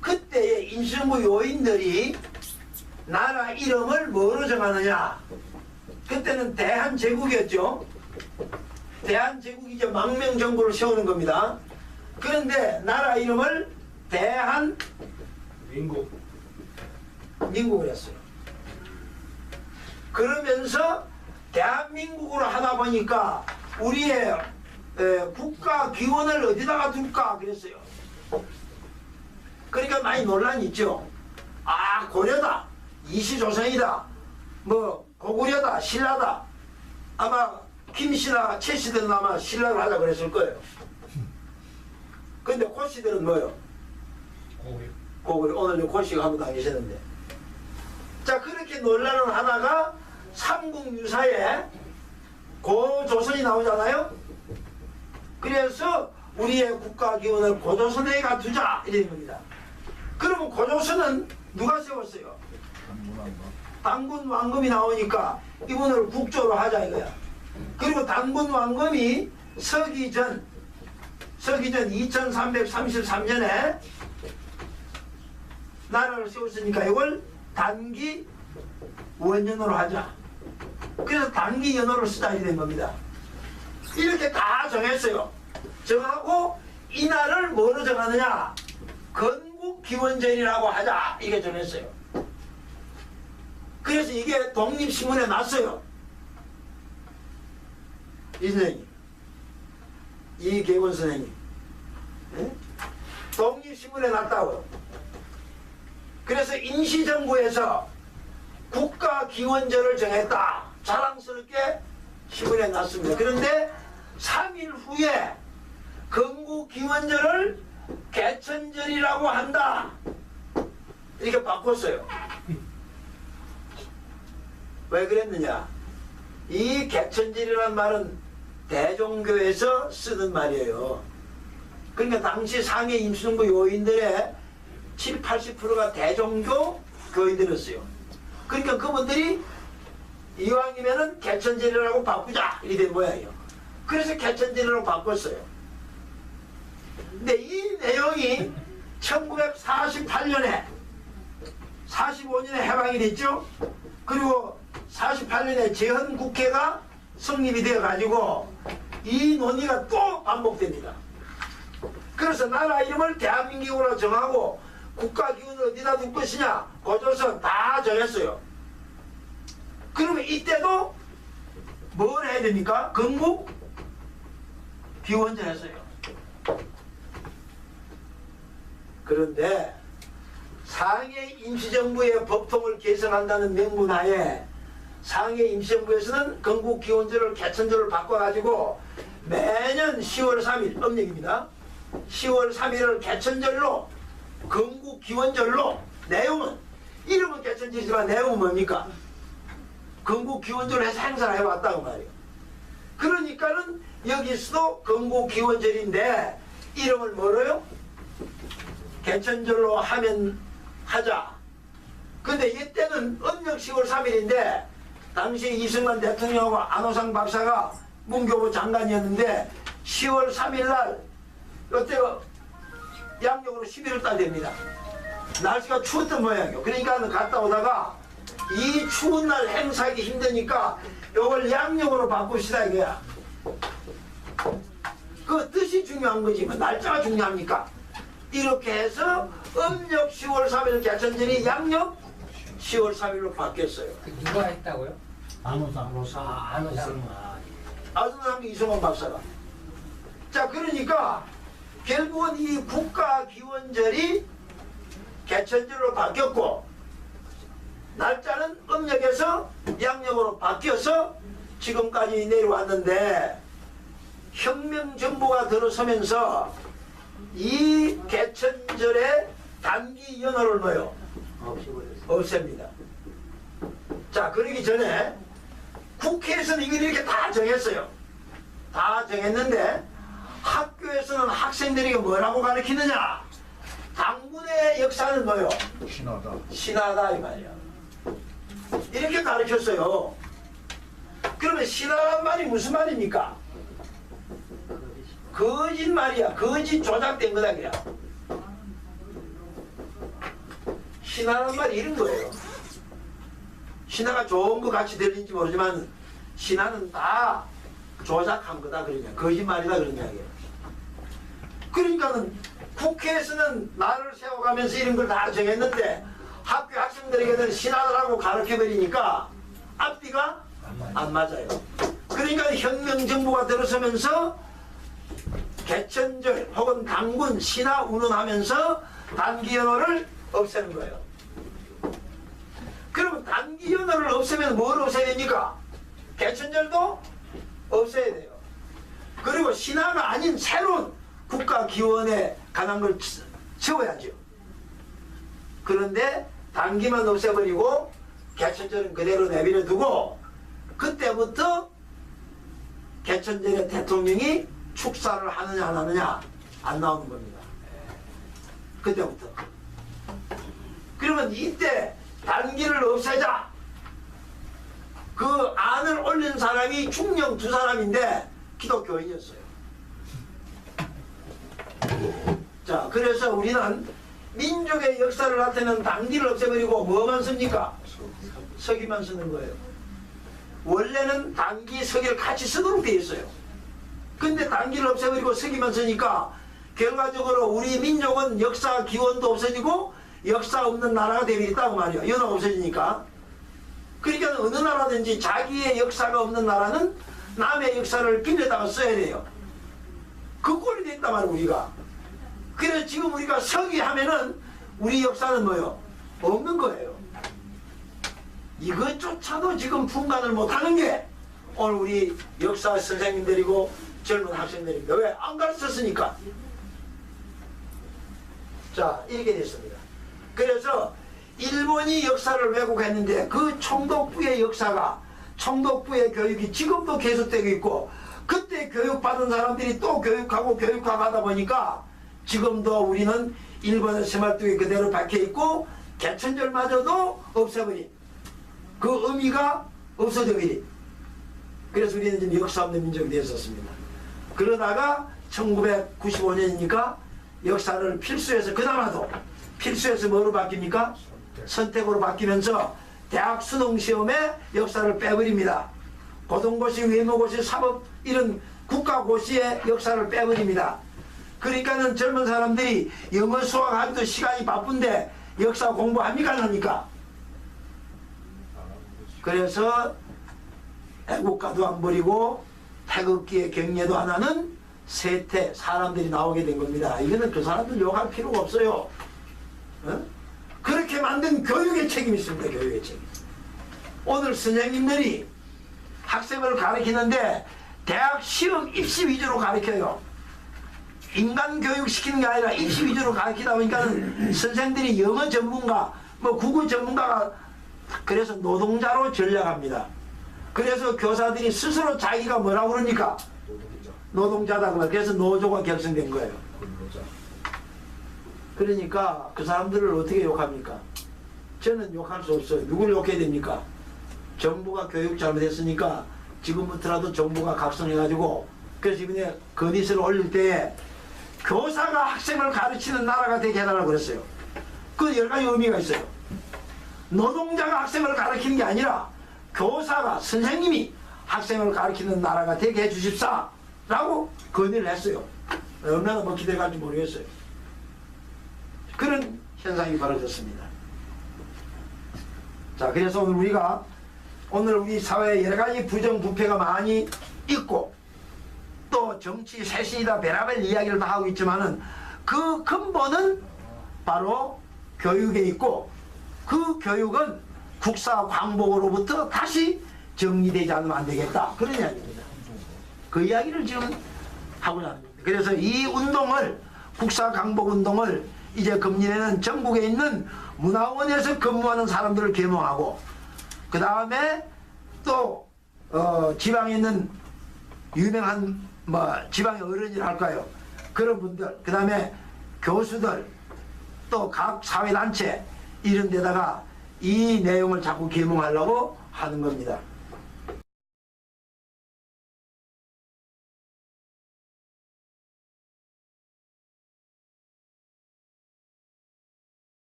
그때의 임시정부 요인들이 나라 이름을 뭐로 정하느냐. 그때는 대한제국이었죠. 대한제국이 이제 망명정부를 세우는 겁니다. 그런데 나라 이름을 민국을 했어요. 그러면서 대한민국으로 하다 보니까 우리의 국가 기원을 어디다가 둘까 그랬어요. 그러니까 많이 논란이 있죠. 아, 고려다, 이시조선이다, 뭐 고구려다, 신라다. 아마 김씨나 최씨들은 아마 신라를 하자 그랬을 거예요. 근데 고씨들은 뭐예요? 고구려. 오늘 고씨가 한 번 안 계셨는데. 자, 그렇게 논란을 하다가 삼국유사에 고조선이 나오잖아요. 그래서 우리의 국가 기원을 고조선에가 두자 이런 겁니다. 그러면 고조선은 누가 세웠어요? 단군 왕검이 나오니까 이분을 국조로 하자 이거야. 그리고 단군 왕검이 서기전 2333년에 나라를 세웠으니까 이걸 단기 원년으로 하자. 그래서 단기 연호를 쓰자 이렇게 된 겁니다. 이렇게 다 정했어요. 정하고 이날을 뭐로 정하느냐? 건국기원절이라고 하자 이게 정했어요. 그래서 이게 독립신문에 났어요. 이 선생님, 이계원 선생님, 네? 독립신문에 났다고요. 그래서 임시정부에서 국가기원절을 정했다. 자랑스럽게 신문에 났습니다. 그런데 3일 후에 건국기원절을 개천절이라고 한다. 이렇게 바꿨어요. 왜 그랬느냐? 이 개천절이라는 말은 대종교에서 쓰는 말이에요. 그러니까 당시 상해 임시정부 요인들의 7, 80%가 대종교 교인들이었어요. 그러니까 그분들이 이왕이면은 개천절이라고 바꾸자 이렇게 된 모양이에요. 그래서 개천절이라고 바꿨어요. 근데 이 내용이 1948년에 45년에 해방이 됐죠. 그리고 48년에 제헌국회가 성립이 되어 가지고 이 논의가 또 반복됩니다. 그래서 나라 이름을 대한민국으로 정하고 국가기원을 어디다 둘 것이냐 고조선 다 정했어요. 그러면 이때도 뭘 해야 됩니까? 건국기원절 했어요. 그런데 상해 임시정부의 법통을 개선한다는 명분하에 상해 임시정부에서는 건국기원절을 개천절을 바꿔가지고 매년 10월 3일 음력입니다. 10월 3일을 개천절로 건국기원절로 내용은 이름은 개천절이지만 내용은 뭡니까? 건국기원절을 해서 행사를 해왔다고 말이에요. 그러니까는 여기서도 건국기원절인데 이름을 뭐로요? 개천절로 하면 하자. 근데 이때는 음력 10월 3일인데 당시 이승만 대통령하고 안호상 박사가 문교부 장관이었는데 10월 3일 날 이때가 양력으로 11월 달 됩니다. 날씨가 추웠던 모양이에요. 그러니까 갔다 오다가 이 추운 날 행사하기 힘드니까 이걸 양력으로 바꿉시다 이거야. 그 뜻이 중요한 거지 뭐 날짜가 중요합니까? 이렇게 해서 음력 10월 3일 개천절이 양력 10월 3일로 바뀌었어요. 그 누가 했다고요? 안호상. 안호상. 아주남 이승원 박사가. 자, 그러니까 결국은 이 국가기원절이 개천절로 바뀌었고 날짜는 음력에서 양력으로 바뀌어서 지금까지 내려왔는데 혁명정부가 들어서면서 이 개천절의 단기 연호를 뭐요? 없앱니다. 자, 그러기 전에 국회에서는 이걸 이렇게 다 정했어요. 다 정했는데 학교에서는 학생들이 뭐라고 가르치느냐? 당군의 역사는 뭐요? 신하다. 신하다 이 말이야. 이렇게 가르쳤어요. 그러면 신하란 말이 무슨 말입니까? 거짓말이야. 거짓 조작된 거다 그래. 신하란 말이 이런 거예요. 신하가 좋은 거 같이 들리는지 모르지만 신하는 다 조작한 거다 그러냐. 거짓말이다 그러냐. 그러니까는 국회에서는 나를 세워가면서 이런 걸 다 정했는데 학교 학생들에게는 신하라고 가르쳐버리니까 앞뒤가 안 맞아요. 그러니까 혁명정부가 들어서면서 개천절 혹은 당군 신하 운운하면서 단기연호를 없애는 거예요. 그러면 단기연호를 없애면 뭘 없애야 됩니까? 개천절도 없애야 돼요. 그리고 신하가 아닌 새로운 국가기원에 관한 걸 채워야죠. 그런데 단기만 없애버리고 개천절은 그대로 내버려 두고 그때부터 개천절에 대통령이 축사를 하느냐 안 하느냐 안 나오는 겁니다. 그때부터. 그러면 이때 단기를 없애자. 그 안을 올린 사람이 중령 두 사람인데 기독교인이었어요. 자, 그래서 우리는 민족의 역사를 나타내는 단기를 없애버리고 뭐만 씁니까? 서기만 쓰는 거예요. 원래는 단기, 서기를 같이 쓰도록 되어 있어요. 근데 단기를 없애버리고 서기만 쓰니까 결과적으로 우리 민족은 역사 기원도 없어지고 역사 없는 나라가 되어있다고 말이에요. 연호가 없어지니까. 그러니까 어느 나라든지 자기의 역사가 없는 나라는 남의 역사를 빌려다가 써야 돼요. 그 꼴이 됐단 말이에요, 우리가. 그래서 지금 우리가 서기하면은 우리 역사는 뭐요? 없는 거예요. 이것조차도 지금 분간을 못하는 게 오늘 우리 역사 선생님들이고 젊은 학생들입니다. 왜? 안 가르쳤으니까. 자, 이렇게 됐습니다. 그래서 일본이 역사를 왜곡했는데 그 총독부의 역사가 총독부의 교육이 지금도 계속되고 있고 그때 교육받은 사람들이 또 교육하고 하다 보니까 지금도 우리는 일본의 새말뚝이 그대로 박혀있고 개천절마저도 없애버린 그 의미가 없어져버린 그래서 우리는 지금 역사 없는 민족이 되었었습니다. 그러다가 1995년이니까 역사를 필수에서 그나마도 필수에서 뭐로 바뀝니까? 선택으로 바뀌면서 대학 수능시험에 역사를 빼버립니다. 고등고시, 외모고시, 사법 이런 국가고시의 역사를 빼버립니다. 그러니까는 젊은 사람들이 영어 수학하기도 시간이 바쁜데 역사 공부합니까 안 합니까? 그래서 애국가도 안 버리고 태극기의 경례도 안 하는 세태 사람들이 나오게 된 겁니다. 이거는 그 사람들 욕할 필요가 없어요. 어? 그렇게 만든 교육의 책임이 있습니다. 교육의 책임. 오늘 선생님들이 학생을 가르치는데 대학 시험 입시 위주로 가르쳐요. 인간 교육 시키는 게 아니라 입시 위주로 가르치다 보니까 선생들이 영어 전문가, 뭐 국어 전문가가 그래서 노동자로 전략합니다. 그래서 교사들이 스스로 자기가 뭐라고 그러니까 노동자다 그 말. 그래서 노조가 결성된 거예요. 그러니까 그 사람들을 어떻게 욕합니까? 저는 욕할 수 없어요. 누굴 욕해야 됩니까? 정부가 교육 잘못했으니까 지금부터라도 정부가 각성해가지고 그래서 이번에 건의서를 올릴 때에 교사가 학생을 가르치는 나라가 되게 해달라고 그랬어요. 그 여러 가지 의미가 있어요. 노동자가 학생을 가르치는 게 아니라 교사가, 선생님이 학생을 가르치는 나라가 되게 해주십사 라고 건의를 했어요. 얼마나 뭐 기대갈지 모르겠어요. 그런 현상이 벌어졌습니다. 자, 그래서 오늘 우리 사회에 여러 가지 부정부패가 많이 있고 또 정치 쇄신이다 베라벨 이야기를 다 하고 있지만은 그 근본은 바로 교육에 있고 그 교육은 국사 광복으로부터 다시 정리되지 않으면 안 되겠다. 그런 이야기입니다. 그 이야기를 지금 하고자 합니다. 그래서 이 운동을, 국사 광복 운동을 이제 금년에는 전국에 있는 문화원에서 근무하는 사람들을 계몽하고 그 다음에 또 지방에 있는 유명한 지방의 어른이랄까요, 그런 분들, 그 다음에 교수들, 또 각 사회단체 이런 데다가 이 내용을 자꾸 계몽하려고 하는 겁니다.